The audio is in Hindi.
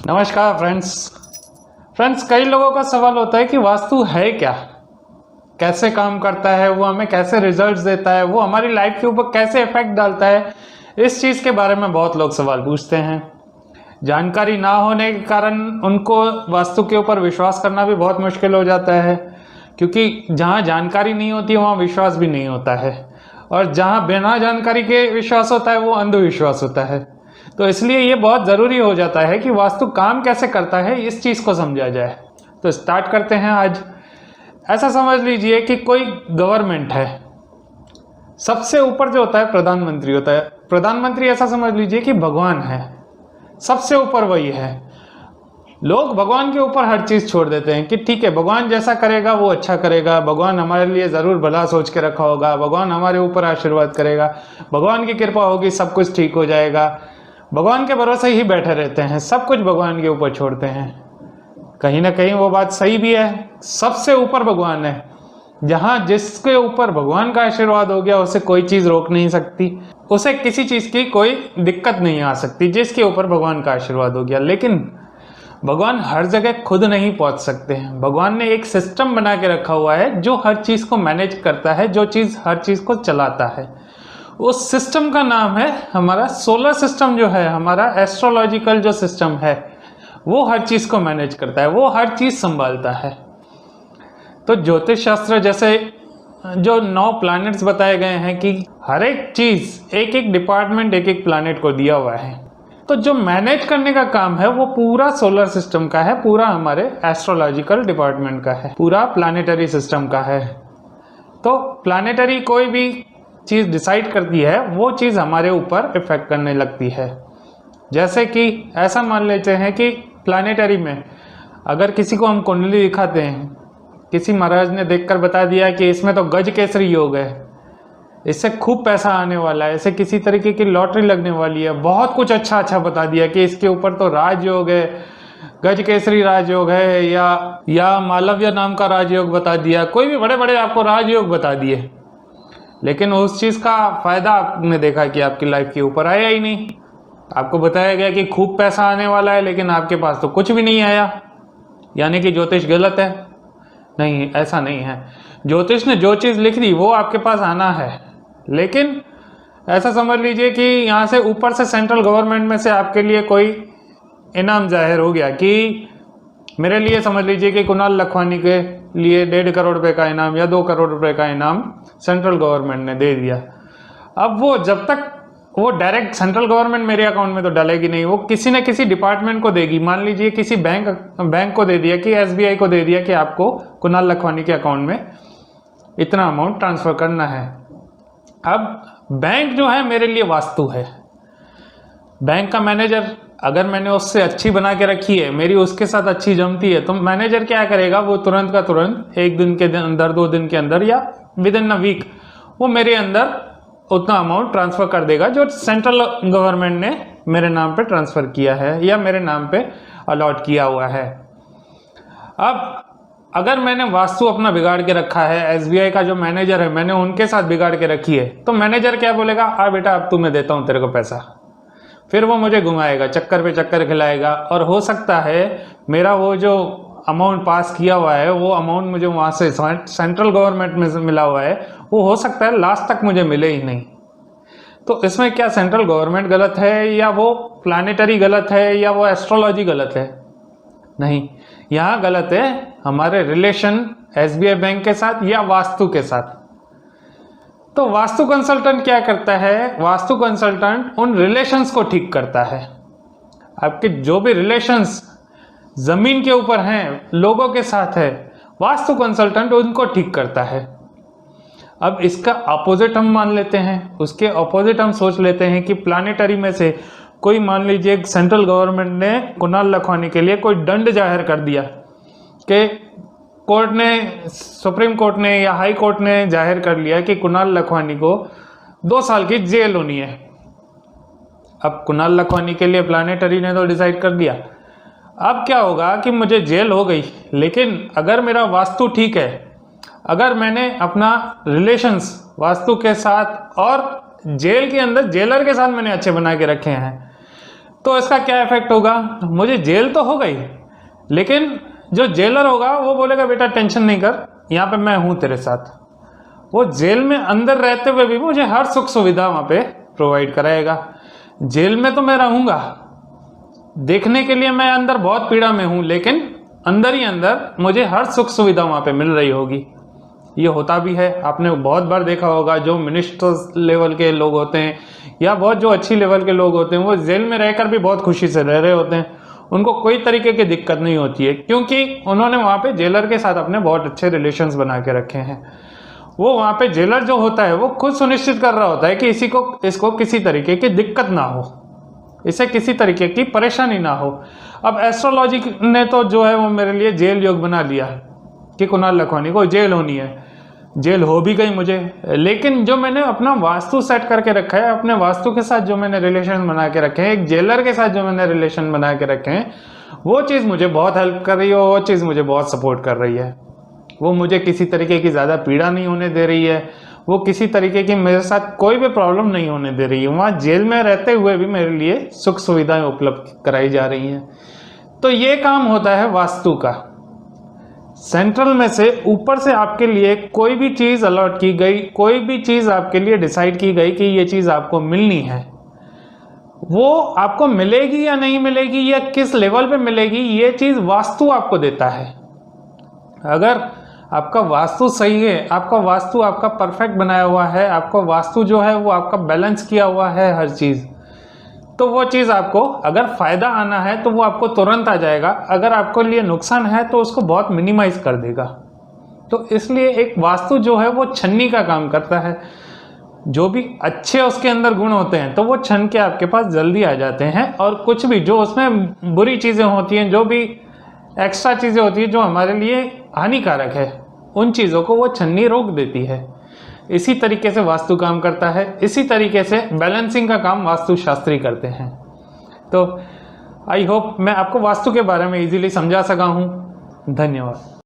नमस्कार फ्रेंड्स, कई लोगों का सवाल होता है कि वास्तु है क्या, कैसे काम करता है, वो हमें कैसे रिजल्ट्स देता है, वो हमारी लाइफ के ऊपर कैसे इफेक्ट डालता है। इस चीज़ के बारे में बहुत लोग सवाल पूछते हैं। जानकारी ना होने के कारण उनको वास्तु के ऊपर विश्वास करना भी बहुत मुश्किल हो जाता है, क्योंकि जहाँ जानकारी नहीं होती है वहाँ विश्वास भी नहीं होता है, और जहाँ बिना जानकारी के विश्वास होता है वो अंधविश्वास होता है। तो इसलिए ये बहुत ज़रूरी हो जाता है कि वास्तु काम कैसे करता है इस चीज़ को समझा जाए। तो स्टार्ट करते हैं आज। ऐसा समझ लीजिए कि कोई गवर्नमेंट है, सबसे ऊपर जो होता है प्रधानमंत्री होता है। प्रधानमंत्री ऐसा समझ लीजिए कि भगवान है, सबसे ऊपर वही है। लोग भगवान के ऊपर हर चीज़ छोड़ देते हैं कि ठीक है, भगवान जैसा करेगा वो अच्छा करेगा, भगवान हमारे लिए ज़रूर भला सोच के रखा होगा, भगवान हमारे ऊपर आशीर्वाद करेगा, भगवान की कृपा होगी, सब कुछ ठीक हो जाएगा। भगवान के भरोसे ही बैठे रहते हैं, सब कुछ भगवान के ऊपर छोड़ते हैं। कहीं ना कहीं वो बात सही भी है, सबसे ऊपर भगवान है। जहाँ जिसके ऊपर भगवान का आशीर्वाद हो गया उसे कोई चीज़ रोक नहीं सकती, उसे किसी चीज़ की कोई दिक्कत नहीं आ सकती जिसके ऊपर भगवान का आशीर्वाद हो गया। लेकिन भगवान हर जगह खुद नहीं पहुंच सकते हैं। भगवान ने एक सिस्टम बना के रखा हुआ है जो हर चीज़ को मैनेज करता है, जो चीज़ हर चीज़ को चलाता है। उस सिस्टम का नाम है हमारा सोलर सिस्टम, जो है हमारा एस्ट्रोलॉजिकल जो सिस्टम है, वो हर चीज़ को मैनेज करता है, वो हर चीज़ संभालता है। तो ज्योतिष शास्त्र जैसे जो 9 प्लैनेट्स बताए गए हैं कि हर एक चीज़, एक एक डिपार्टमेंट एक एक प्लैनेट को दिया हुआ है। तो जो मैनेज करने का काम है वो पूरा सोलर सिस्टम का है, पूरा हमारे एस्ट्रोलॉजिकल डिपार्टमेंट का है, पूरा प्लैनेटरी सिस्टम का है। तो प्लैनेटरी कोई भी चीज़ डिसाइड करती है वो चीज़ हमारे ऊपर इफेक्ट करने लगती है। जैसे कि ऐसा मान लेते हैं कि प्लैनेटरी में अगर किसी को हम कुंडली दिखाते हैं, किसी महाराज ने देखकर बता दिया कि इसमें तो गज केसरी योग है, इससे खूब पैसा आने वाला है, इसे किसी तरीके की लॉटरी लगने वाली है, बहुत कुछ अच्छा बता दिया कि इसके ऊपर तो राजयोग है, गज केसरी राजयोग है, या मालव्य नाम का राजयोग बता दिया, कोई भी बड़े बड़े आपको राजयोग बता दिए। लेकिन उस चीज़ का फ़ायदा आपने देखा कि आपकी लाइफ के ऊपर आया ही नहीं। आपको बताया गया कि खूब पैसा आने वाला है, लेकिन आपके पास तो कुछ भी नहीं आया, यानी कि ज्योतिष गलत है। नहीं, ऐसा नहीं है। ज्योतिष ने जो चीज़ लिख दी वो आपके पास आना है। लेकिन ऐसा समझ लीजिए कि यहाँ से ऊपर से सेंट्रल गवर्नमेंट में से आपके लिए कोई इनाम जाहिर हो गया कि मेरे लिए समझ लीजिए कि कुणाल लखवानी के लिए 1.5 करोड़ रुपए का इनाम या 2 करोड़ रुपए का इनाम सेंट्रल गवर्नमेंट ने दे दिया। अब वो जब तक वो डायरेक्ट सेंट्रल गवर्नमेंट मेरे अकाउंट में तो डालेगी नहीं, वो किसी न किसी डिपार्टमेंट को देगी। मान लीजिए किसी बैंक को दे दिया, कि SBI को दे दिया कि आपको कुणाल लखवानी के अकाउंट में इतना अमाउंट ट्रांसफ़र करना है। अब बैंक जो है मेरे लिए वास्तु है। बैंक का मैनेजर अगर मैंने उससे अच्छी बना के रखी है, मेरी उसके साथ अच्छी जमती है, तो मैनेजर क्या करेगा, वो तुरंत का तुरंत 1 दिन के अंदर, 2 दिन के अंदर, या विद इन अ वीक वो मेरे अंदर उतना अमाउंट ट्रांसफ़र कर देगा जो सेंट्रल गवर्नमेंट ने मेरे नाम पे ट्रांसफ़र किया है या मेरे नाम पे अलॉट किया हुआ है। अब अगर मैंने वास्तु अपना बिगाड़ के रखा है, SBI का जो मैनेजर है मैंने उनके साथ बिगाड़ के रखी है, तो मैनेजर क्या बोलेगा, आ बेटा अब तू मैं देता हूँ तेरे को पैसा। फिर वो मुझे घुमाएगा, चक्कर पे चक्कर खिलाएगा, और हो सकता है मेरा वो जो अमाउंट पास किया हुआ है वो अमाउंट मुझे वहाँ से सेंट्रल गवर्नमेंट में मिला हुआ है, वो हो सकता है लास्ट तक मुझे मिले ही नहीं। तो इसमें क्या सेंट्रल गवर्नमेंट गलत है, या वो प्लैनेटरी गलत है, या वो एस्ट्रोलॉजी गलत है? नहीं, यहाँ गलत है हमारे रिलेशन SBI बैंक के साथ या वास्तु के साथ। तो वास्तु कंसल्टेंट क्या करता है, वास्तु कंसल्टेंट उन रिलेशंस को ठीक करता है। आपके जो भी रिलेशंस ज़मीन के ऊपर हैं, लोगों के साथ है, वास्तु कंसल्टेंट उनको ठीक करता है। अब इसका अपोजिट हम मान लेते हैं, उसके अपोजिट हम सोच लेते हैं कि प्लैनेटरी में से कोई, मान लीजिए सेंट्रल गवर्नमेंट ने कुणाल लखवानी के लिए कोई दंड जाहिर कर दिया कि कोर्ट ने, सुप्रीम कोर्ट ने या हाई कोर्ट ने जाहिर कर लिया कि कुणाल लखवानी को 2 साल की जेल होनी है। अब कुणाल लखवानी के लिए प्लैनेटरी ने तो डिसाइड कर दिया। अब क्या होगा कि मुझे जेल हो गई, लेकिन अगर मेरा वास्तु ठीक है, अगर मैंने अपना रिलेशंस वास्तु के साथ और जेल के अंदर जेलर के साथ मैंने अच्छे बना के रखे हैं, तो इसका क्या इफेक्ट होगा, मुझे जेल तो हो गई, लेकिन जो जेलर होगा वो बोलेगा बेटा टेंशन नहीं कर, यहाँ पे मैं हूँ तेरे साथ। वो जेल में अंदर रहते हुए भी मुझे हर सुख सुविधा वहाँ पे प्रोवाइड कराएगा। जेल में तो मैं रहूँगा, देखने के लिए मैं अंदर बहुत पीड़ा में हूँ, लेकिन अंदर ही अंदर मुझे हर सुख सुविधा वहाँ पे मिल रही होगी। ये होता भी है, आपने बहुत बार देखा होगा, जो मिनिस्टर लेवल के लोग होते हैं या बहुत जो अच्छी लेवल के लोग होते हैं, वो जेल में रहकर भी बहुत खुशी से रह रहे होते हैं, उनको कोई तरीके की दिक्कत नहीं होती है, क्योंकि उन्होंने वहाँ पे जेलर के साथ अपने बहुत अच्छे रिलेशंस बना के रखे हैं। वो वहाँ पे जेलर जो होता है वो खुद सुनिश्चित कर रहा होता है कि इसको किसी तरीके की दिक्कत ना हो, इसे किसी तरीके की परेशानी ना हो। अब एस्ट्रोलॉजी ने तो जो है वो मेरे लिए जेल योग बना लिया कि कुणाल लखवानी को जेल होनी है, जेल हो भी गई मुझे, लेकिन जो मैंने अपना वास्तु सेट करके रखा है, अपने वास्तु के साथ जो मैंने रिलेशन बना के रखे हैं, एक जेलर के साथ जो मैंने रिलेशन बना के रखे हैं, वो चीज़ मुझे बहुत हेल्प कर रही है, वो चीज़ मुझे बहुत सपोर्ट कर रही है। वो मुझे किसी तरीके की ज़्यादा पीड़ा नहीं होने दे रही है, वो किसी तरीके की मेरे साथ कोई भी प्रॉब्लम नहीं होने दे रही है। वहाँ जेल में रहते हुए भी मेरे लिए सुख सुविधाएं उपलब्ध कराई जा रही हैं। तो ये काम होता है वास्तु का। सेंट्रल में से ऊपर से आपके लिए कोई भी चीज़ अलॉट की गई, कोई भी चीज़ आपके लिए डिसाइड की गई कि ये चीज़ आपको मिलनी है, वो आपको मिलेगी या नहीं मिलेगी या किस लेवल पे मिलेगी, ये चीज़ वास्तु आपको देता है। अगर आपका वास्तु सही है, आपका वास्तु आपका परफेक्ट बनाया हुआ है, आपका वास्तु जो है वो आपका बैलेंस किया हुआ है हर चीज़, तो वो चीज़ आपको अगर फ़ायदा आना है तो वो आपको तुरंत आ जाएगा, अगर आपको लिए नुकसान है तो उसको बहुत मिनिमाइज कर देगा। तो इसलिए एक वास्तु जो है वो छन्नी का काम करता है। जो भी अच्छे उसके अंदर गुण होते हैं तो वो छन के आपके पास जल्दी आ जाते हैं, और कुछ भी जो उसमें बुरी चीज़ें होती हैं, जो भी एक्स्ट्रा चीज़ें होती हैं जो हमारे लिए हानिकारक है, उन चीज़ों को वो छन्नी रोक देती है। इसी तरीके से वास्तु काम करता है, इसी तरीके से बैलेंसिंग का काम वास्तु शास्त्री करते हैं। तो आई होप मैं आपको वास्तु के बारे में इजीली समझा सका हूँ। धन्यवाद।